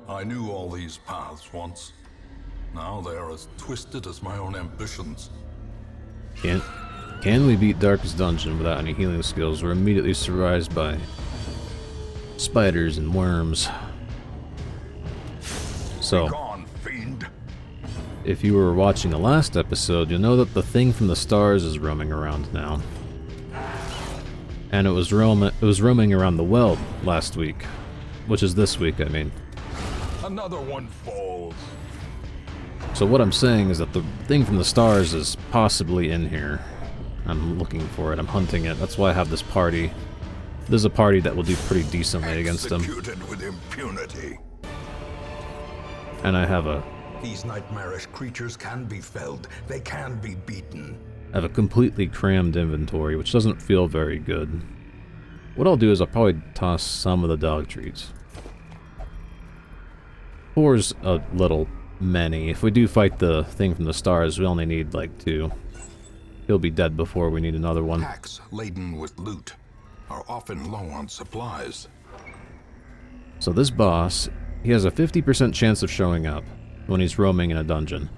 I knew all these paths once. Now they are as twisted as my own ambitions. Can we beat Darkest Dungeon without any healing skills? We're immediately surprised by spiders and worms. So, Gone, fiend. if you were watching the last episode, you'll know that the thing from the stars is roaming around now. And it was roaming around the well last week. Which is this week, I mean. Another one falls. So what I'm saying is that the thing from the stars is possibly in here. I'm looking for it, I'm hunting it, that's why I have this party. There's a party that will do pretty decently against them. Executed with impunity. And I have a These nightmarish creatures can be felled. They can be beaten. I have a completely crammed inventory, which doesn't feel very good. What I'll do is I'll probably toss some of the dog treats. 4's a little many. If we do fight the thing from the stars, we only need like 2. He'll be dead before we need another one. Packs laden with loot are often low on supplies. So this boss, he has a 50% chance of showing up when he's roaming in a dungeon.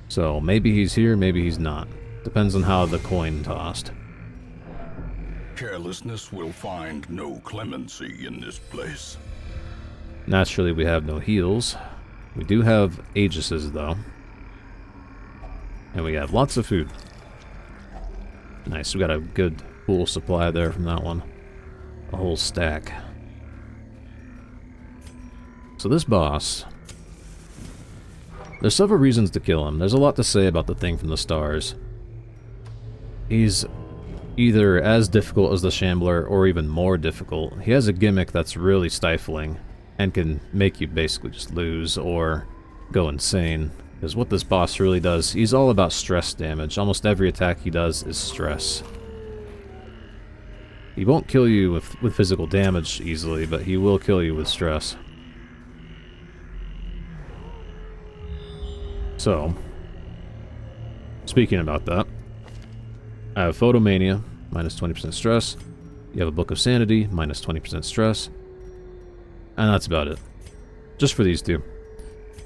So maybe he's here, maybe he's not. Depends on how the coin tossed. Carelessness will find no clemency in this place. Naturally, we have no heals. We do have Aegises, though. And we have lots of food. Nice, we got a good full supply there from that one. A whole stack. So this boss... There's several reasons to kill him. There's a lot to say about the thing from the stars. He's either as difficult as the Shambler or even more difficult. He has a gimmick that's really stifling and can make you basically just lose or go insane. Because what this boss really does, he's all about stress damage. Almost every attack he does is stress. He won't kill you with physical damage easily, but he will kill you with stress. So, speaking about that, I have Photomania, minus 20% stress. You have a Book of Sanity, minus 20% stress. And that's about it. Just for these two.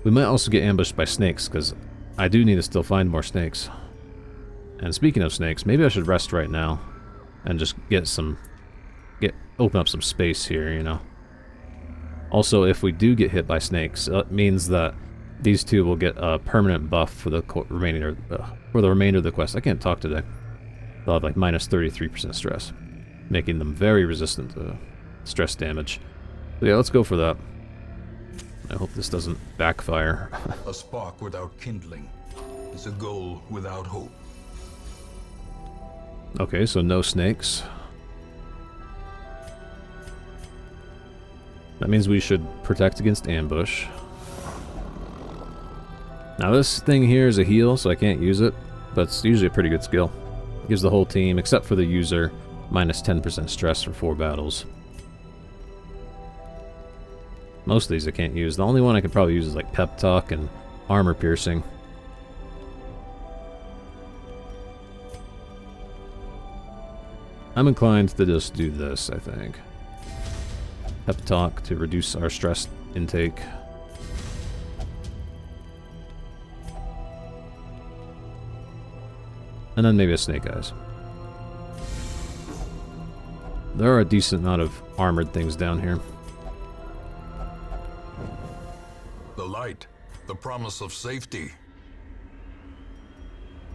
We might also get ambushed by snakes, because I do need to still find more snakes. And speaking of snakes, maybe I should rest right now. And just open up some space here, you know. Also, if we do get hit by snakes, it means that these two will get a permanent buff for the remainder of the quest. I can't talk today. They'll have like minus 33% stress, making them very resistant to stress damage. So yeah, let's go for that. I hope this doesn't backfire. A spark without kindling is a goal without hope. Okay, so no snakes. That means we should protect against ambush. Now this thing here is a heal, so I can't use it, but it's usually a pretty good skill. Gives the whole team, except for the user, minus 10% stress for 4 battles. Most of these I can't use. The only one I could probably use is like Pep Talk and Armor Piercing. I'm inclined to just do this, I think. Pep Talk to reduce our stress intake. And then maybe a Snake Eyes. There are a decent amount of armored things down here. The light, the promise of safety.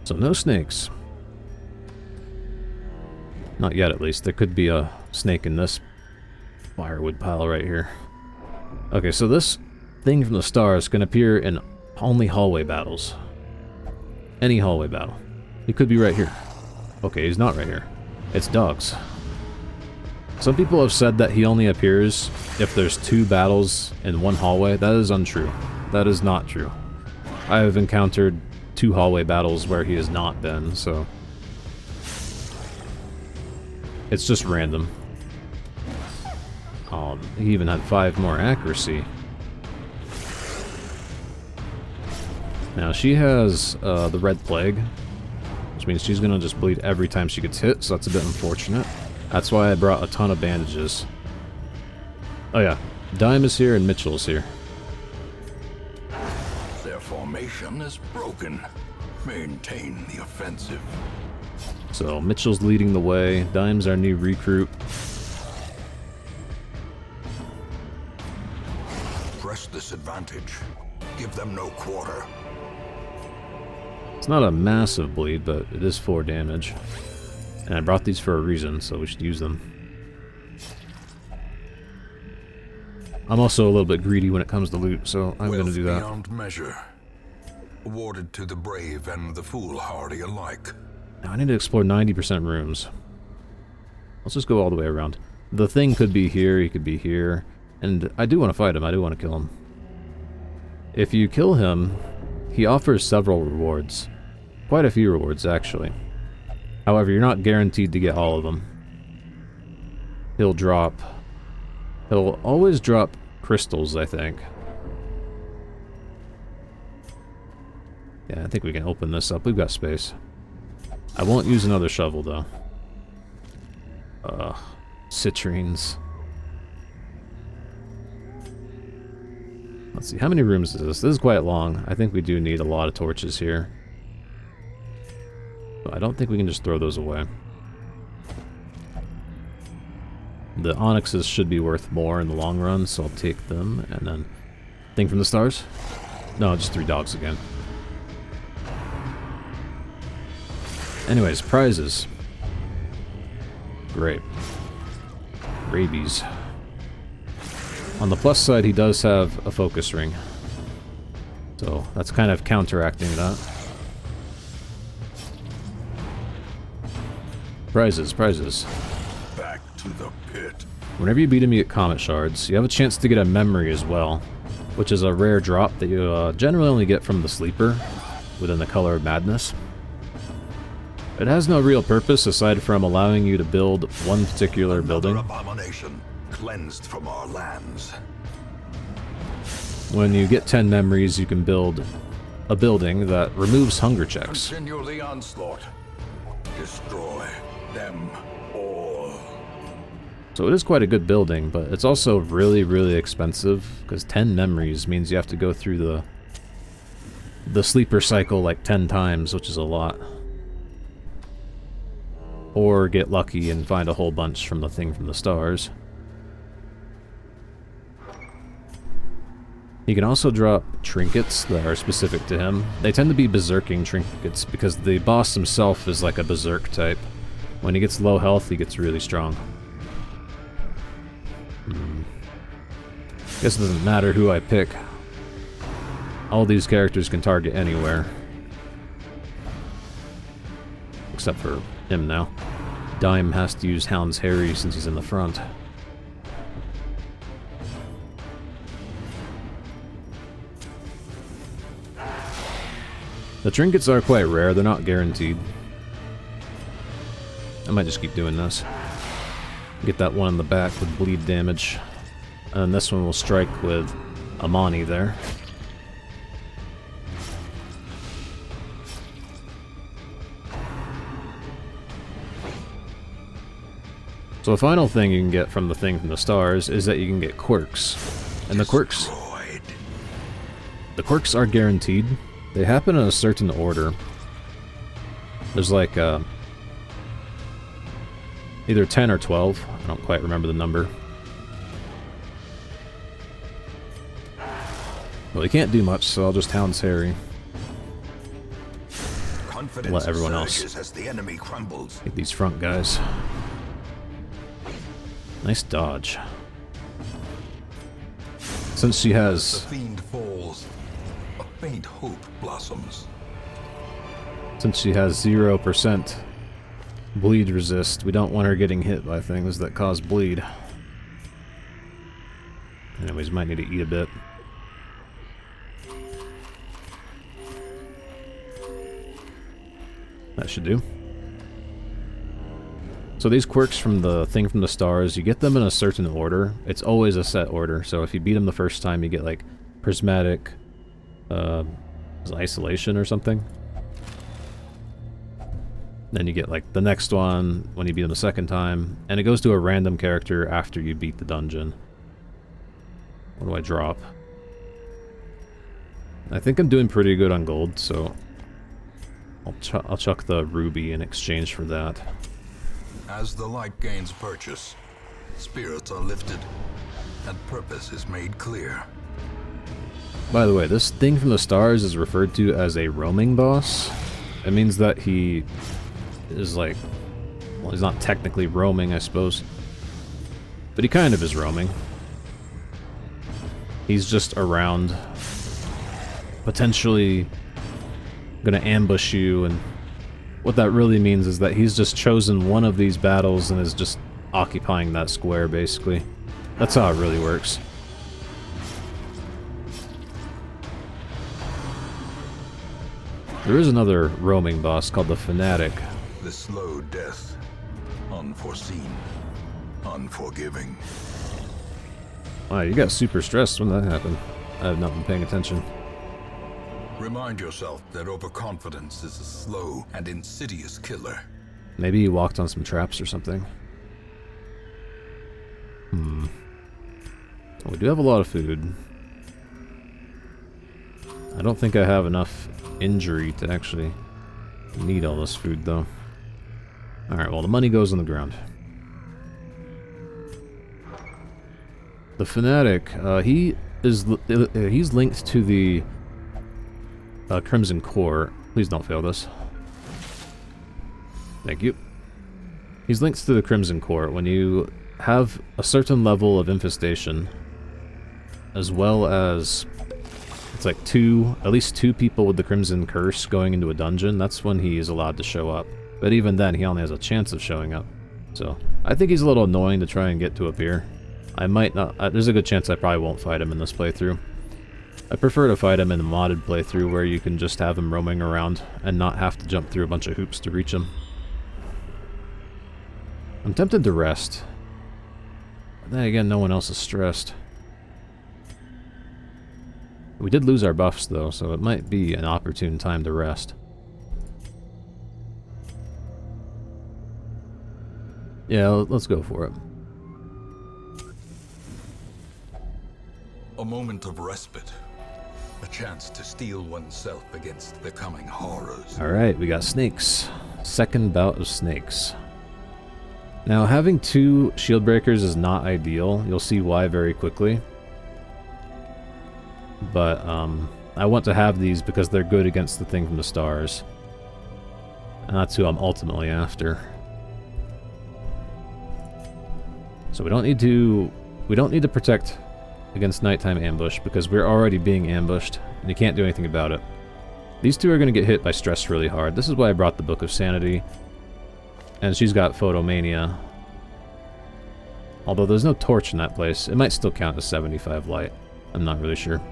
So no snakes. Not yet, at least. There could be a snake in this firewood pile right here. Okay, so this thing from the stars can appear in only hallway battles. Any hallway battle. He could be right here. Okay, he's not right here. It's dogs. Some people have said that he only appears if there's 2 battles in one hallway. That is untrue. That is not true. I have encountered 2 hallway battles where he has not been, so... It's just random. He even had 5 more accuracy. Now, she has the Red Plague, which means she's gonna just bleed every time she gets hit, so that's a bit unfortunate. That's why I brought a ton of bandages. Oh yeah, Dime is here and Mitchell's here. formation is broken. Maintain the offensive. So Mitchell's leading the way. Dime's our new recruit. Press this advantage. Give them no quarter. It's not a massive bleed, but it is 4 damage. And I brought these for a reason, so we should use them. I'm also a little bit greedy when it comes to loot, so I'm going to do that. Beyond measure. Awarded to the brave and the foolhardy alike. Now I need to explore 90% rooms. Let's just go all the way around. The thing could be here, he could be here. And I do want to fight him, I do want to kill him. If you kill him, he offers several rewards. Quite a few rewards, actually. However, you're not guaranteed to get all of them. He'll always drop crystals, I think. Yeah, I think we can open this up. We've got space. I won't use another shovel, though. Citrines. Let's see, how many rooms is this? This is quite long. I think we do need a lot of torches here. But I don't think we can just throw those away. The onyxes should be worth more in the long run, so I'll take them. And then, thing from the stars? No, just 3 dogs again. Anyways, prizes. Great. Rabies. On the plus side, he does have a focus ring. So, that's kind of counteracting that. Prizes, prizes. Back to the pit. Whenever you beat him, you get comet shards. You have a chance to get a memory as well, which is a rare drop that you generally only get from the sleeper within the Color of Madness. It has no real purpose aside from allowing you to build one particular building. Abomination cleansed from our lands. When you get 10 memories, you can build a building that removes hunger checks. Continue the onslaught. Destroy them all. So it is quite a good building, but it's also really, really expensive, because 10 memories means you have to go through the sleeper cycle like 10 times, which is a lot. Or get lucky and find a whole bunch from the thing from the stars. He can also drop trinkets that are specific to him. They tend to be berserking trinkets because the boss himself is like a berserk type. When he gets low health, he gets really strong. Guess it doesn't matter who I pick. All these characters can target anywhere. Except for him now. Dime has to use Hound's Harry since he's in the front. The trinkets are quite rare, they're not guaranteed. I might just keep doing this. Get that one in the back with bleed damage. And this one will strike with Amani there. So the final thing you can get from the thing from the stars is that you can get quirks. And the quirks are guaranteed. They happen in a certain order. There's like either 10 or 12. I don't quite remember the number. Well, he can't do much, so I'll just Hound's Harry. Let everyone else as the enemy crumbles. get these front guys. Nice dodge. Since she The has... fiend falls. A faint hope blossoms. Since she has 0% bleed resist, we don't want her getting hit by things that cause bleed. Anyways, might need to eat a bit. That should do. So these quirks from the thing from the stars, you get them in a certain order. It's always a set order. So if you beat them the first time, you get like prismatic isolation or something. Then you get like the next one when you beat them the second time, and it goes to a random character after you beat the dungeon. What do I drop? I think I'm doing pretty good on gold, so I'll chuck the ruby in exchange for that. As the light gains purchase, spirits are lifted, and purpose is made clear. By the way, this thing from the stars is referred to as a roaming boss. It means that he is like, well, he's not technically roaming, I suppose, but he kind of is roaming. He's just around, potentially gonna ambush you, and what that really means is that he's just chosen one of these battles and is just occupying that square, basically. That's how it really works. There is another roaming boss called the Fanatic. The slow death, unforeseen, unforgiving. Wow, you got super stressed when that happened. I have not been paying attention. Remind yourself that overconfidence is a slow and insidious killer. Maybe he walked on some traps or something. Well, we do have a lot of food. I don't think I have enough injury to actually need all this food, though. Alright, well, the money goes on the ground. The Fanatic, he's linked to the Crimson Core. Please don't fail this. Thank you. He's linked to the Crimson Core. When you have a certain level of infestation, as well as it's like at least two people with the Crimson Curse going into a dungeon, that's when he is allowed to show up. But even then, he only has a chance of showing up. So, I think he's a little annoying to try and get to up here. I might not... there's a good chance I probably won't fight him in this playthrough. I prefer to fight him in the modded playthrough where you can just have him roaming around and not have to jump through a bunch of hoops to reach him. I'm tempted to rest. But then again, no one else is stressed. We did lose our buffs, though, so it might be an opportune time to rest. Yeah, let's go for it. A moment of respite. A chance to steel oneself against the coming horrors. Alright, we got snakes. Second bout of snakes. Now, having 2 shield breakers is not ideal. You'll see why very quickly. But, I want to have these because they're good against the thing from the stars. And that's who I'm ultimately after. So we don't need to protect against nighttime ambush because we're already being ambushed and you can't do anything about it. These two are going to get hit by stress really hard. This is why I brought the Book of Sanity. And she's got Photomania. Although there's no torch in that place. It might still count as 75 light. I'm not really sure.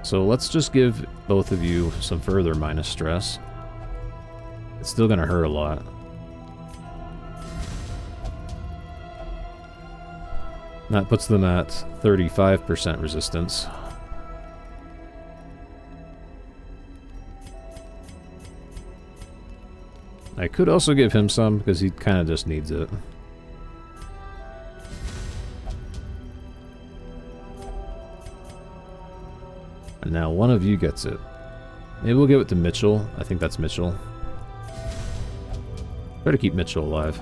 So let's just give both of you some further minus stress. It's still going to hurt a lot. That puts them at 35% resistance. I could also give him some, because he kind of just needs it. And now one of you gets it. Maybe we'll give it to Michal. I think that's Michal. Try to keep Michal alive.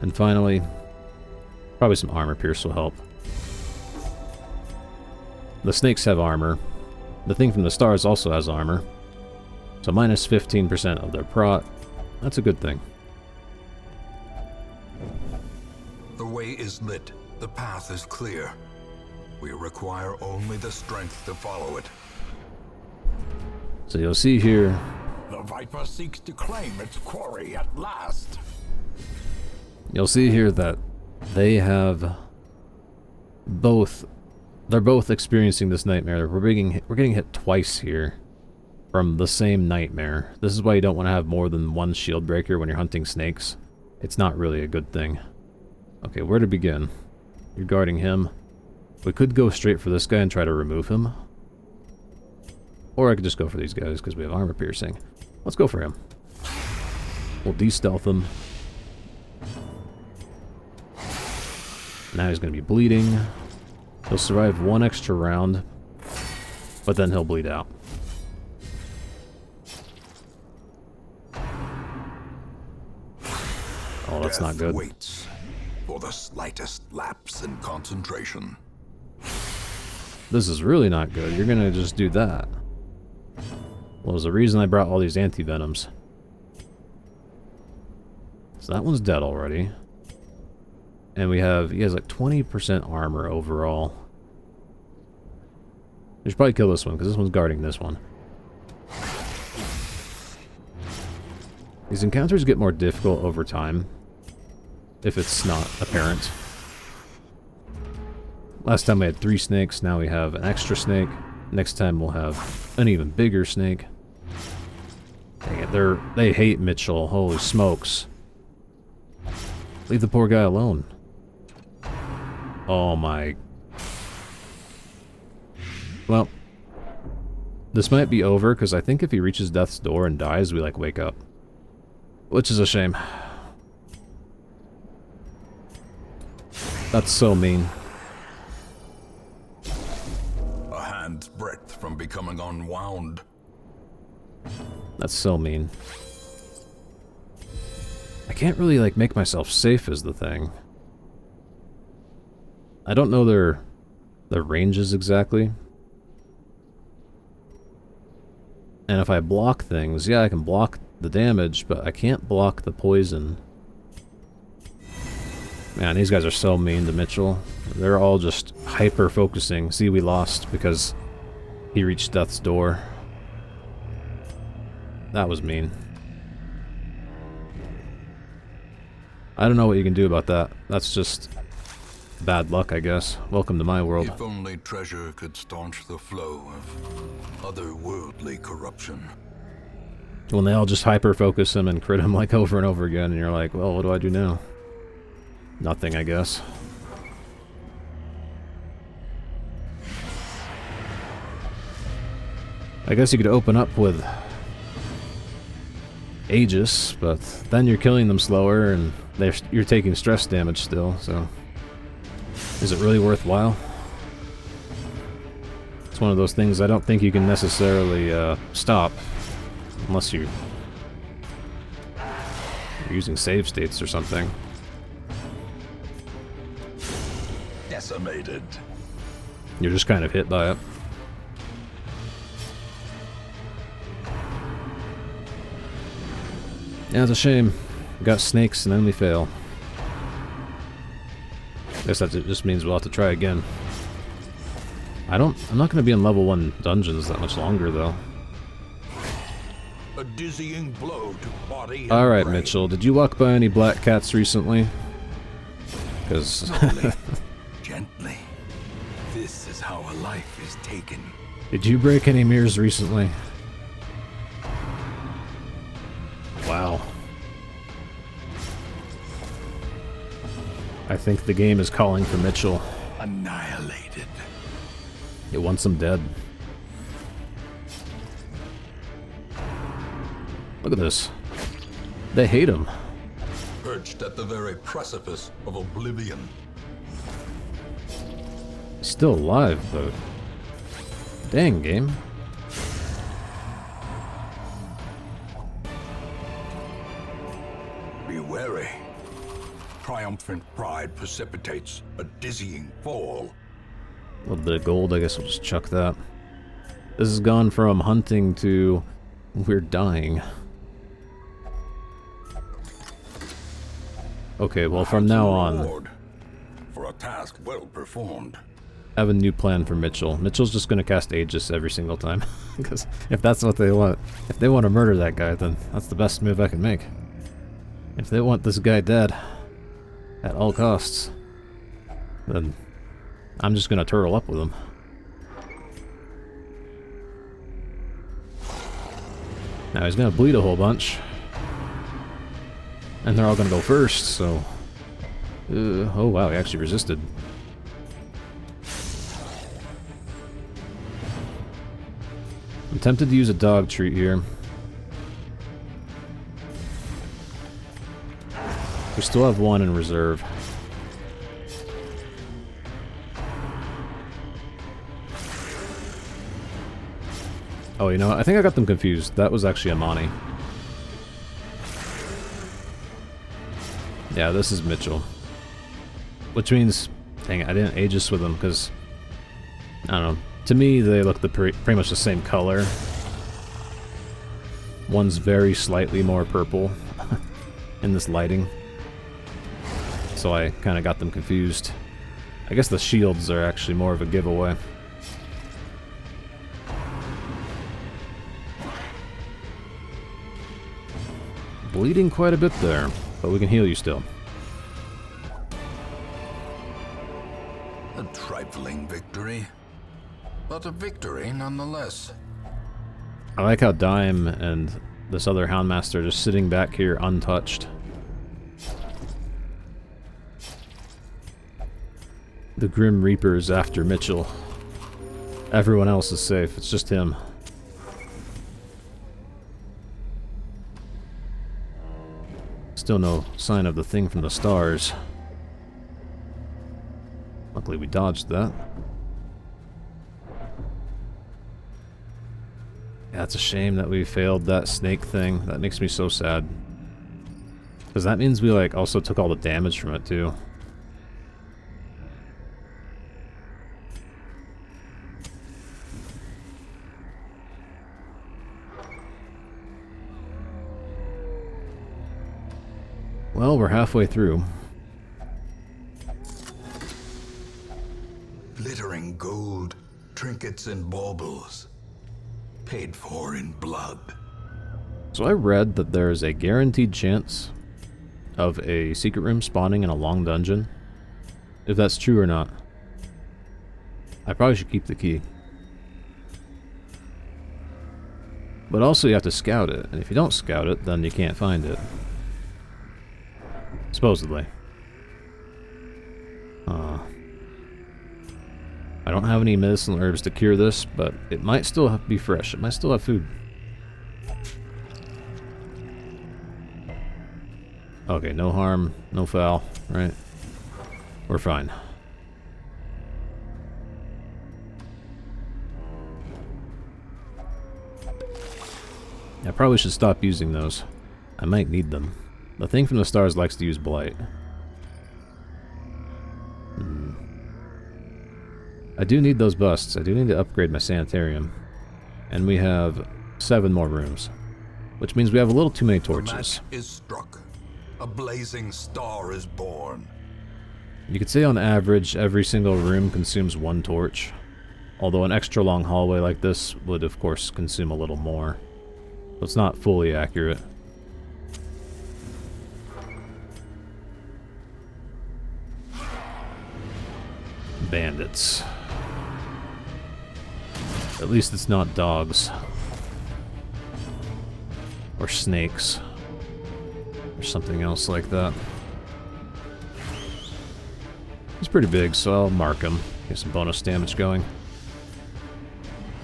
And finally, probably some armor pierce will help. The snakes have armor. The thing from the stars also has armor. So minus 15% of their prot. That's a good thing. The way is lit. The path is clear. We require only the strength to follow it. So you'll see here... The Viper seeks to claim its quarry at last. You'll see here that they have both... They're both experiencing this nightmare. We're getting hit twice here from the same nightmare. This is why you don't want to have more than one shield breaker when you're hunting snakes. It's not really a good thing. Okay, where to begin? You're guarding him. We could go straight for this guy and try to remove him. Or I could just go for these guys because we have armor piercing. Let's go for him. We'll de-stealth him. Now he's going to be bleeding. He'll survive one extra round, but then he'll bleed out. Oh, that's not good. Waits for the slightest lapse in concentration. This is really not good. You're gonna just do that. Well, there's a reason I brought all these anti-venoms. So that one's dead already. And he has like 20% armor overall. We should probably kill this one, because this one's guarding this one. These encounters get more difficult over time, if it's not apparent. Last time we had 3 snakes, now we have an extra snake. Next time we'll have an even bigger snake. Dang it, they hate Michal, holy smokes. Leave the poor guy alone. Oh my... Well, this might be over, because I think if he reaches death's door and dies, we like wake up. Which is a shame. That's so mean. A hand's breadth from becoming unwound. That's so mean. I can't really, like, make myself safe is the thing. I don't know their ranges exactly. And if I block things, yeah, I can block the damage, but I can't block the poison. Man, these guys are so mean to Michal. They're all just hyper-focusing. See, we lost because he reached death's door. That was mean. I don't know what you can do about that. That's just bad luck, I guess. Welcome to my world. If only treasure could staunch the flow of otherworldly corruption. When they all just hyper-focus him and crit him like over and over again, and you're like, well, what do I do now? Nothing, I guess. I guess you could open up with Aegis, but then you're killing them slower, and you're taking stress damage still, so... Is it really worthwhile? It's one of those things I don't think you can necessarily stop, unless you're using save states or something. Decimated. You're just kind of hit by it. Yeah, it's a shame. We got snakes and then we fail. I guess that just means we'll have to try again. I'm not going to be in level 1 dungeons that much longer, though. A dizzying blow to body and Alright, brain. Michal, did you walk by any black cats recently? Because... Slowly, gently. This is how a life is taken. Did you break any mirrors recently? Wow. I think the game is calling for Michal. Annihilated. It wants him dead. Look at this. They hate him. Perched at the very precipice of oblivion. He's still alive, but... Dang, game. Be wary. Triumphant pride precipitates a dizzying fall. A little bit of gold, I guess we'll just chuck that. This has gone from hunting to... We're dying. Okay, well from now on, Reward for a task well performed. I have a new plan for Michal. Mitchal's just gonna cast Aegis every single time. Because if that's what they want, if they want to murder that guy, then that's the best move I can make. If they want this guy dead, at all costs, then I'm just gonna turtle up with him. Now he's gonna bleed a whole bunch. And they're all gonna go first, so... oh wow, he actually resisted. I'm tempted to use a dog treat here. We still have one in reserve. Oh, you know what? I think I got them confused. That was actually Amani. Yeah, this is Michal. Which means... Dang it, I didn't Aegis with them, because... I don't know. To me, they look pretty much the same color. One's very slightly more purple in this lighting. So I kind of got them confused. I guess the shields are actually more of a giveaway. Bleeding quite a bit there, but we can heal you still. A trifling victory, but a victory nonetheless. I like how Dime and this other Houndmaster are just sitting back here untouched. The Grim Reaper is after Michal. Everyone else is safe, it's just him. Still no sign of the thing from the stars. Luckily we dodged that. Yeah, it's a shame that we failed that snake thing. That makes me so sad. Because that means we, like, also took all the damage from it, too. Well, we're halfway through. Glittering gold, trinkets and baubles. Paid for in blood. So I read that there is a guaranteed chance of a secret room spawning in a long dungeon. If that's true or not. I probably should keep the key. But also you have to scout it, and if you don't scout it, then you can't find it. Supposedly. I don't have any medicinal herbs to cure this, but it might still be fresh. It might still have food. Okay, no harm, no foul, right? We're fine. I probably should stop using those. I might need them. The thing from the stars likes to use blight. I do need those busts. I do need to upgrade my sanitarium. And we have 7 more rooms. Which means we have a little too many torches. The match is struck. A blazing star is born. You could say on average, every single room consumes 1 torch. Although an extra long hallway like this would of course consume a little more. So it's not fully accurate. Bandits. At least it's not dogs. Or snakes. Or something else like that. He's pretty big, so I'll mark him. Get some bonus damage going.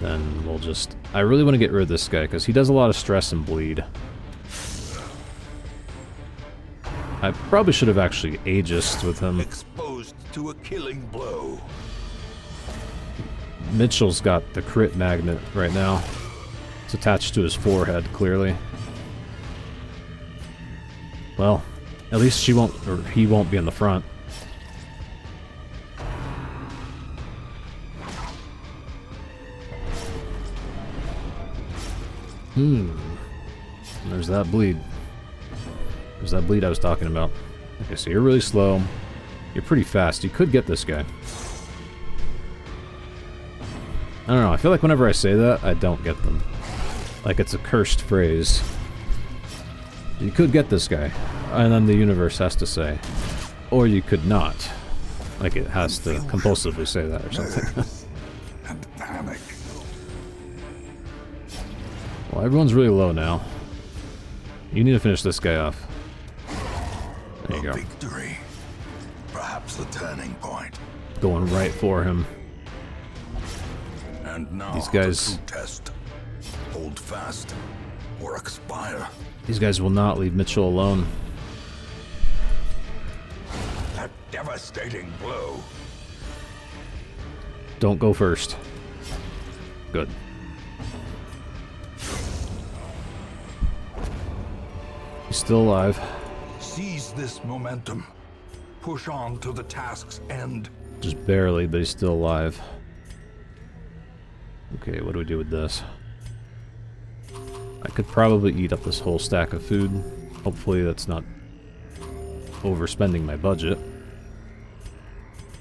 Then we'll just... I really want to get rid of this guy, because he does a lot of stress and bleed. I probably should have actually Aegis'd with him. Exposed to a killing blow. Mitchell's got the crit magnet right now. It's attached to his forehead, clearly. Well, at least she won't, or he won't be in the front. There's that bleed. There's that bleed I was talking about. Okay, so you're really slow. You're pretty fast. You could get this guy. I don't know, I feel like whenever I say that, I don't get them. Like it's a cursed phrase. You could get this guy. And then the universe has to say. Or you could not. Like it has to compulsively say that or something. And panic. Well, everyone's really low now. You need to finish this guy off. There you go. Victory. Perhaps the turning point. Going right for him. And now These guys... the true test. Hold fast or expire. These guys will not leave Mitchell alone. That devastating blow. Don't go first. Good. He's still alive. Seize this momentum. Push on to the task's end. Just barely, but he's still alive. Okay, what do we do with this? I could probably eat up this whole stack of food. Hopefully that's not overspending my budget.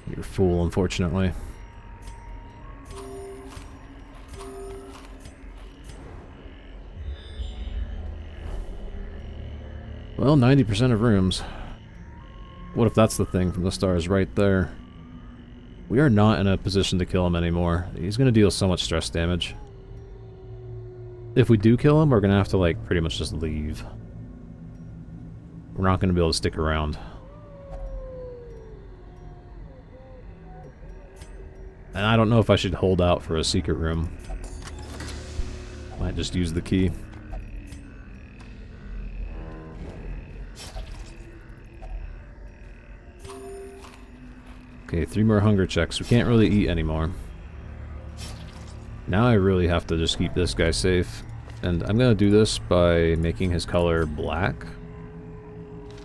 You're a fool, unfortunately. Well, 90% of rooms. What if that's the thing from the stars right there? We are not in a position to kill him anymore. He's going to deal so much stress damage. If we do kill him, we're going to have to, like, pretty much just leave. We're not going to be able to stick around. And I don't know if I should hold out for a secret room. Might just use the key. Okay, 3 more hunger checks. We can't really eat anymore. Now I really have to just keep this guy safe. And I'm gonna do this by making his color black.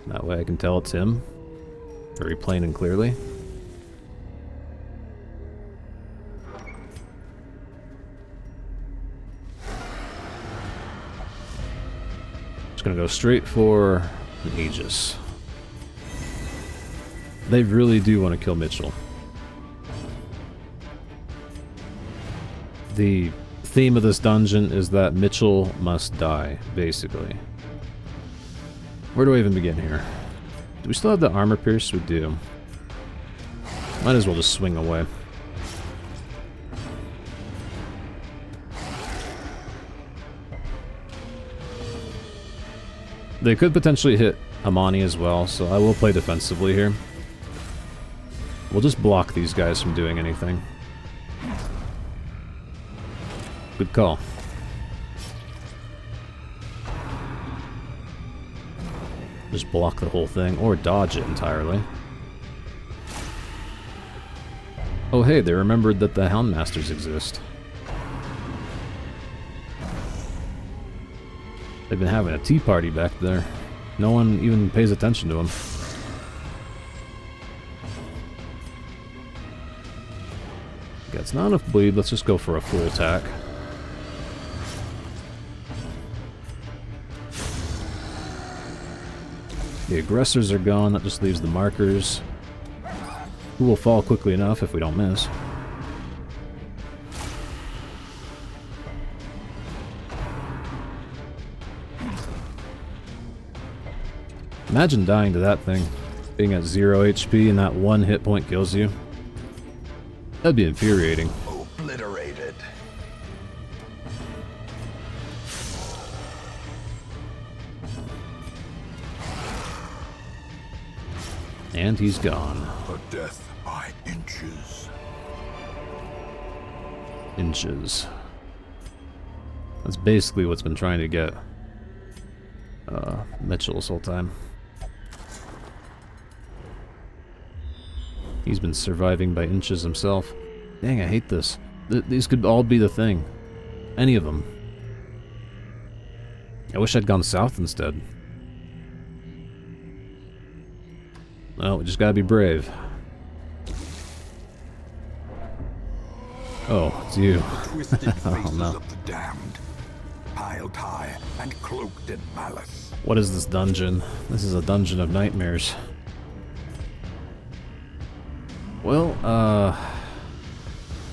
That way I can tell it's him. Very plain and clearly. Just gonna go straight for an Aegis. They really do want to kill Michal. The theme of this dungeon is that Michal must die, basically. Where do I even begin here? Do we still have the armor pierce? We do. Might as well just swing away. They could potentially hit Amani as well, so I will play defensively here. We'll just block these guys from doing anything. Good call. Just block the whole thing, or dodge it entirely. Oh hey, they remembered that the Houndmasters exist. They've been having a tea party back there. No one even pays attention to them. Okay, it's not enough bleed, let's just go for a full attack. The aggressors are gone, that just leaves the markers, who will fall quickly enough if we don't miss. Imagine dying to that thing, being at 0 HP and that one hit point kills you. That'd be infuriating. Obliterated. And he's gone. A death by inches. Inches. That's basically what's been trying to get Michal this whole time. He's been surviving by inches himself. Dang, I hate this. These could all be the thing. Any of them. I wish I'd gone south instead. Well, we just gotta be brave. Oh, it's you. Twisted Oh faces no. of the damned, piled high and cloaked in malice. What is this dungeon? This is a dungeon of nightmares. Well,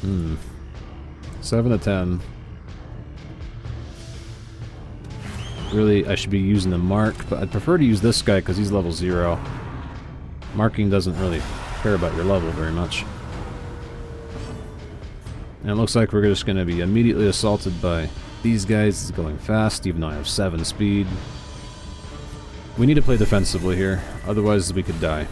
7 to 10. Really, I should be using the mark, but I'd prefer to use this guy because he's level 0. Marking doesn't really care about your level very much. And it looks like we're just going to be immediately assaulted by these guys. It's going fast, even though I have 7 speed. We need to play defensively here, otherwise we could die.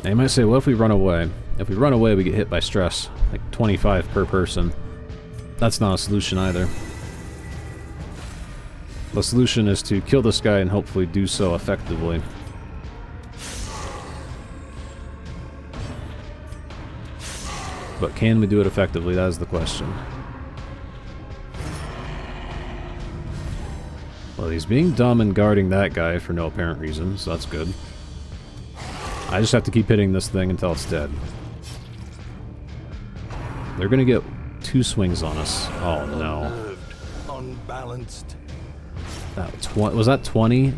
Now you might say, what if we run away? If we run away, we get hit by stress, like 25 per person. That's not a solution either. The solution is to kill this guy and hopefully do so effectively. But can we do it effectively? That is the question. Well, he's being dumb and guarding that guy for no apparent reason, so that's good. I just have to keep hitting this thing until it's dead. They're gonna get 2 swings on us. Oh no. Unbalanced. Was that 20?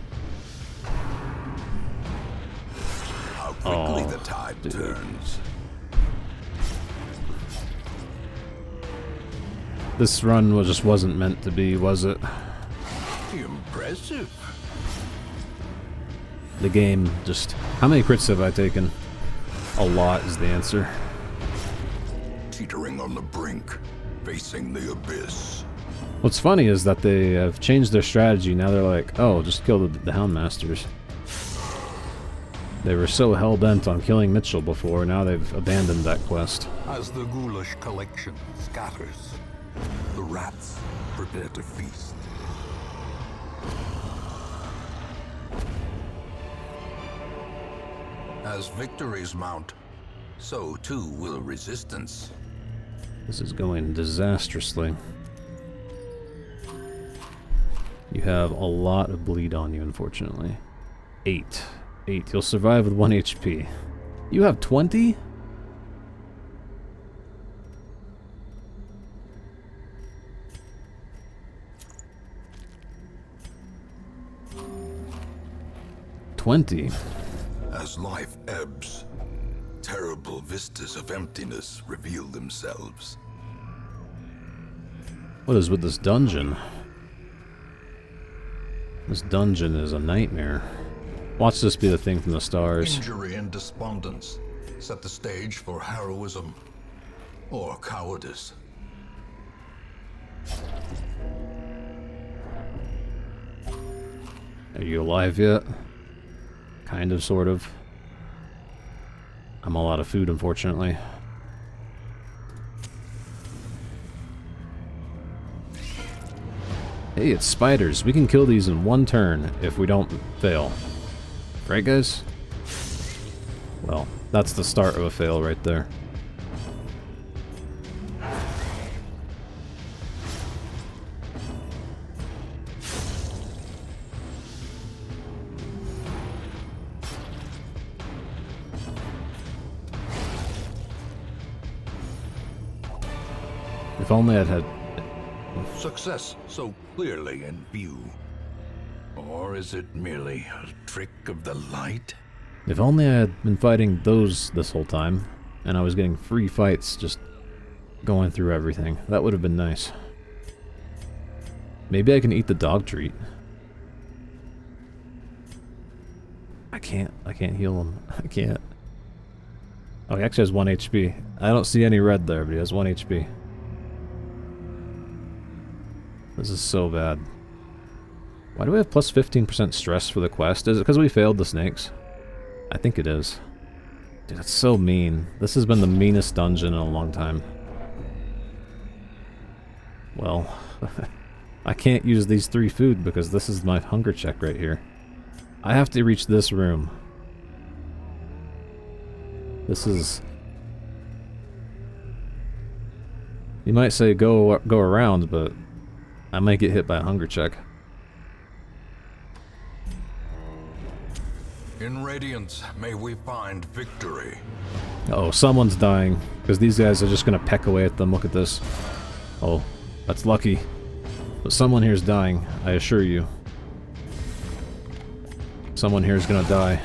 How quickly the tide turns. This run just wasn't meant to be, was it? Impressive. The game just... How many crits have I taken? A lot is the answer. Teetering on the brink, facing the abyss. What's funny is that they have changed their strategy. Now they're like, oh, just kill the Houndmasters. They were so hell-bent on killing Michal before, now they've abandoned that quest. As the ghoulish collection scatters, the rats prepare to feast. As victories mount, so too will resistance. This is going disastrously. You have a lot of bleed on you, unfortunately. 8. 8. You'll survive with 1 HP. You have 20? As life ebbs, terrible vistas of emptiness reveal themselves. What is with this dungeon? This dungeon is a nightmare. Watch this be the thing from the stars. Injury and despondence set the stage for heroism or cowardice. Are you alive yet? Kind of, sort of. I'm all out of food, unfortunately. Hey, it's spiders. We can kill these in 1 turn if we don't fail. Right, guys? Well, that's the start of a fail right there. If only I'd had... Success so clearly in view. Or is it merely a trick of the light? If only I had been fighting those this whole time, and I was getting free fights just going through everything. That would have been nice. Maybe I can eat the dog treat. I can't heal him. I can't. Oh, he actually has 1 HP. I don't see any red there, but he has 1 HP. This is so bad. Why do we have plus 15% stress for the quest? Is it because we failed the snakes? I think it is. Dude, that's so mean. This has been the meanest dungeon in a long time. Well, I can't use these 3 food because this is my hunger check right here. I have to reach this room. This is... You might say go around, but I might get hit by a hunger check. In Radiance, may we find victory. Oh, someone's dying, because these guys are just gonna peck away at them. Look at this. Oh, that's lucky. But someone here's dying, I assure you. Someone here is gonna die.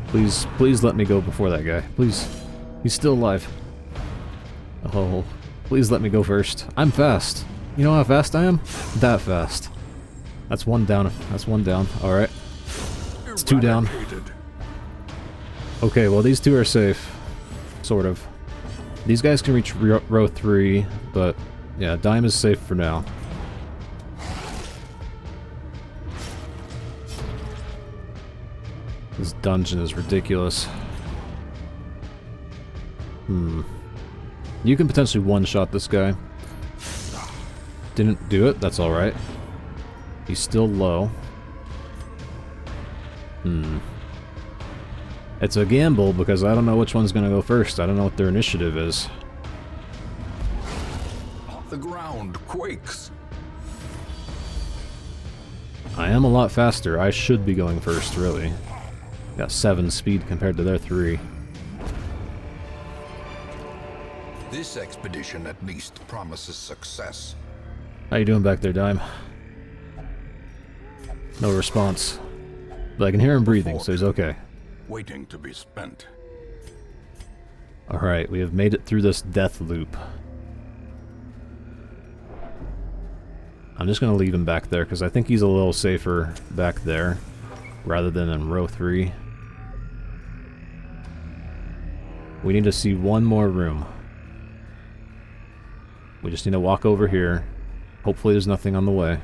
Please let me go before that guy. Please. He's still alive. Oh, please let me go first. I'm fast. You know how fast I am? That fast. That's 1 down. That's 1 down. Alright. It's 2 down. Okay, well these 2 are safe. Sort of. These guys can reach row 3, but yeah, Dime is safe for now. This dungeon is ridiculous. You can potentially one-shot this guy. Didn't do it, that's alright. He's still low. It's a gamble because I don't know which one's gonna go first. I don't know what their initiative is. The ground quakes. I am a lot faster. I should be going first, really. Got 7 speed compared to their 3. This expedition at least promises success. How you doing back there, Dime? No response. But I can hear him breathing, so he's okay. Waiting to be spent. Alright, we have made it through this death loop. I'm just going to leave him back there, because I think he's a little safer back there, rather than in row 3. We need to see one more room. We just need to walk over here. Hopefully there's nothing on the way.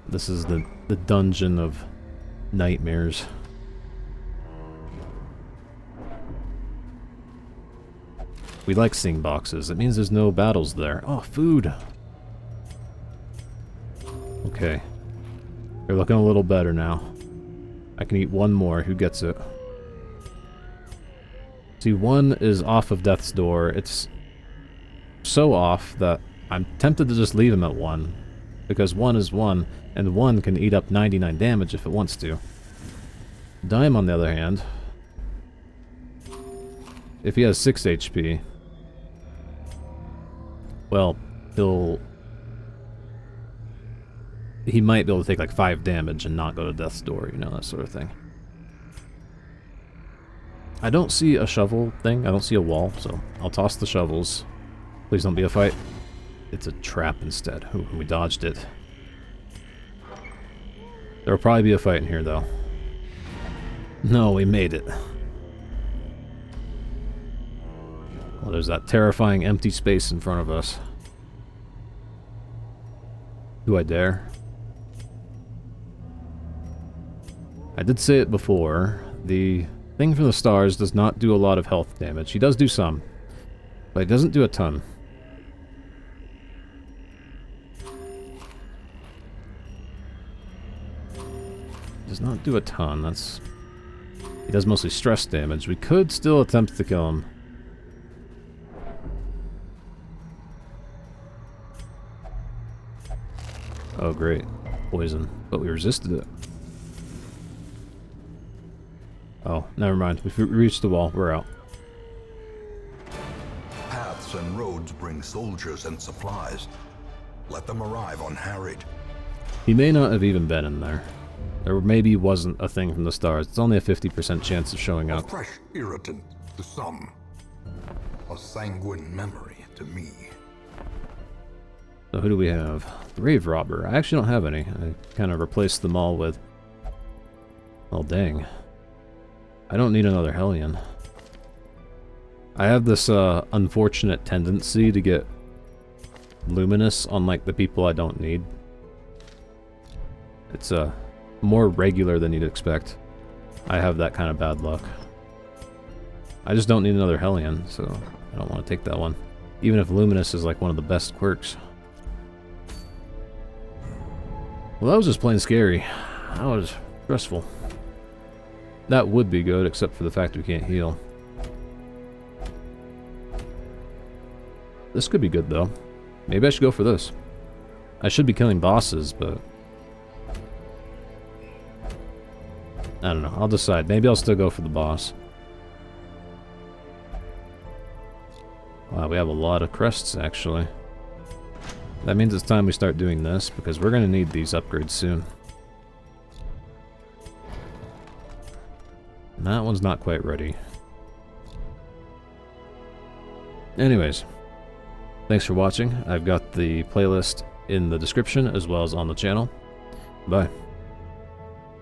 This is the dungeon of nightmares. We like seeing boxes. It means there's no battles there. Oh, food! Okay. They're looking a little better now. I can eat one more. Who gets it? See, 1 is off of death's door. It's so off that I'm tempted to just leave him at 1. Because 1 is 1, and 1 can eat up 99 damage if it wants to. Dime, on the other hand, if he has 6 HP, well, he might be able to take like 5 damage and not go to death's door, you know, that sort of thing. I don't see a shovel thing. I don't see a wall, so I'll toss the shovels. Please don't be a fight. It's a trap instead. Ooh, we dodged it. There'll probably be a fight in here, though. No, we made it. Well, there's that terrifying empty space in front of us. Do I dare? I did say it before. The thing from the stars does not do a lot of health damage. He does do some, but he doesn't do a ton. Does not do a ton. He does mostly stress damage. We could still attempt to kill him. Oh great, poison. But we resisted it. Oh, never mind. We've reached the wall. We're out. Paths and roads bring soldiers and supplies. Let them arrive unharried. He may not have even been in there. There maybe wasn't a thing from the stars. It's only a 50% chance of showing A up. fresh irritant to some. A sanguine memory to me. So who do we have? Grave Robber. I actually don't have any. I kind of replaced them all with... Oh, dang. I don't need another Hellion. I have this unfortunate tendency to get luminous on like the people I don't need. It's more regular than you'd expect. I have that kind of bad luck. I just don't need another Hellion, so I don't want to take that one. Even if luminous is like one of the best quirks. Well, that was just plain scary. That was stressful. That would be good, except for the fact we can't heal. This could be good, though. Maybe I should go for this. I should be killing bosses, but... I don't know. I'll decide. Maybe I'll still go for the boss. Wow, we have a lot of crests, actually. That means it's time we start doing this, because we're going to need these upgrades soon. And that one's not quite ready. Anyways, thanks for watching. I've got the playlist in the description as well as on the channel. Bye.